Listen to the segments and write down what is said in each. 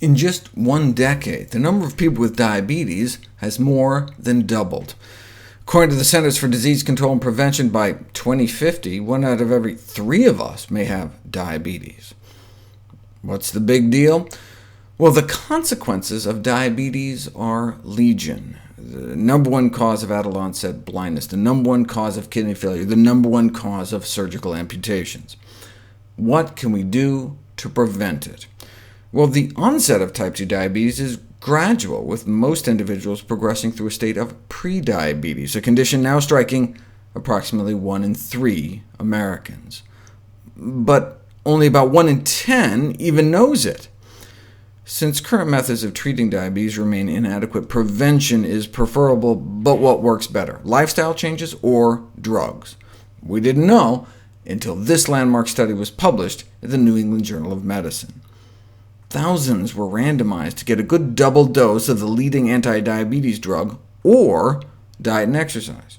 In just 1 decade, the number of people with diabetes has more than doubled. According to the Centers for Disease Control and Prevention, by 2050, 1 out of every 3 of us may have diabetes. What's the big deal? Well, the consequences of diabetes are legion. The number 1 cause of adult-onset blindness, the number 1 cause of kidney failure, the number 1 cause of surgical amputations. What can we do to prevent it? Well, the onset of type 2 diabetes is gradual, with most individuals progressing through a state of prediabetes, a condition now striking approximately 1 in 3 Americans. But only about 1 in 10 even knows it. Since current methods of treating diabetes remain inadequate, prevention is preferable, but what works better, lifestyle changes or drugs? We didn't know until this landmark study was published in the New England Journal of Medicine. Thousands were randomized to get a good double dose of the leading anti-diabetes drug, or diet and exercise.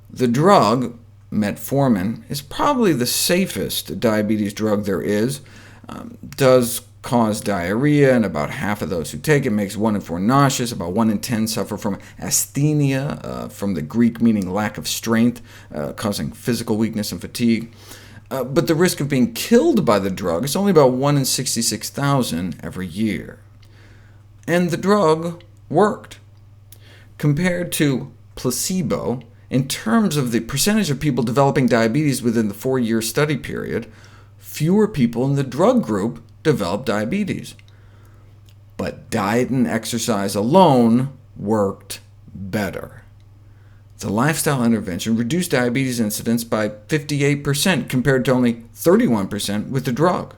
The drug, metformin, is probably the safest diabetes drug there is. Does cause diarrhea, and about half of those who take it, makes 1 in 4 nauseous, about 1 in 10 suffer from asthenia, from the Greek meaning lack of strength, causing physical weakness and fatigue. But the risk of being killed by the drug is only about 1 in 66,000 every year. And the drug worked. Compared to placebo, in terms of the percentage of people developing diabetes within the 4-year study period, fewer people in the drug group developed diabetes. But diet and exercise alone worked better. The lifestyle intervention reduced diabetes incidence by 58%, compared to only 31% with the drug.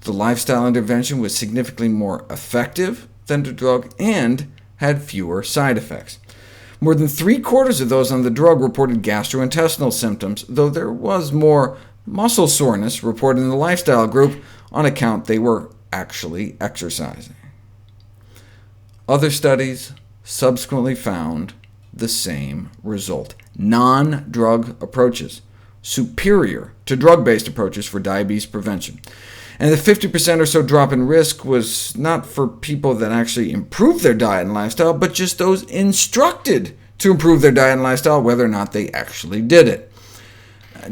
The lifestyle intervention was significantly more effective than the drug and had fewer side effects. More than 3/4 of those on the drug reported gastrointestinal symptoms, though there was more muscle soreness reported in the lifestyle group on account they were actually exercising. Other studies subsequently found the same result. Non-drug approaches, superior to drug-based approaches for diabetes prevention. And the 50% or so drop in risk was not for people that actually improved their diet and lifestyle, but just those instructed to improve their diet and lifestyle, whether or not they actually did it.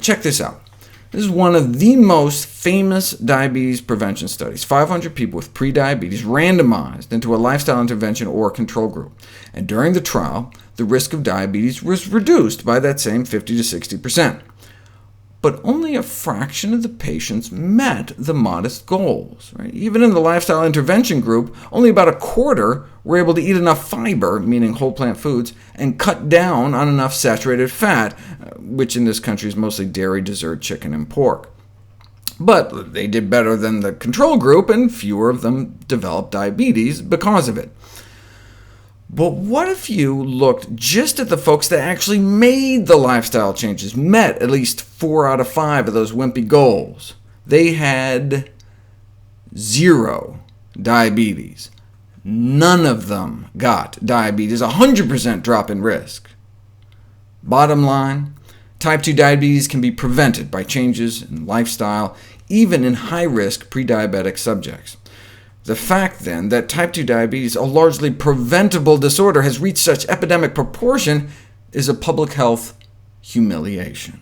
Check this out. This is one of the most famous diabetes prevention studies. 500 people with prediabetes randomized into a lifestyle intervention or control group. And during the trial, the risk of diabetes was reduced by that same 50 to 60%. But only a fraction of the patients met the modest goals. Even in the lifestyle intervention group, only about 1/4 were able to eat enough fiber, meaning whole plant foods, and cut down on enough saturated fat, which in this country is mostly dairy, dessert, chicken, and pork. But they did better than the control group, and fewer of them developed diabetes because of it. But what if you looked just at the folks that actually made the lifestyle changes, met at least 4 out of 5 of those wimpy goals? They had 0 diabetes. None of them got diabetes, 100% drop in risk. Bottom line, type 2 diabetes can be prevented by changes in lifestyle, even in high-risk prediabetic subjects. The fact, then, that type 2 diabetes, a largely preventable disorder, has reached such epidemic proportion is a public health humiliation.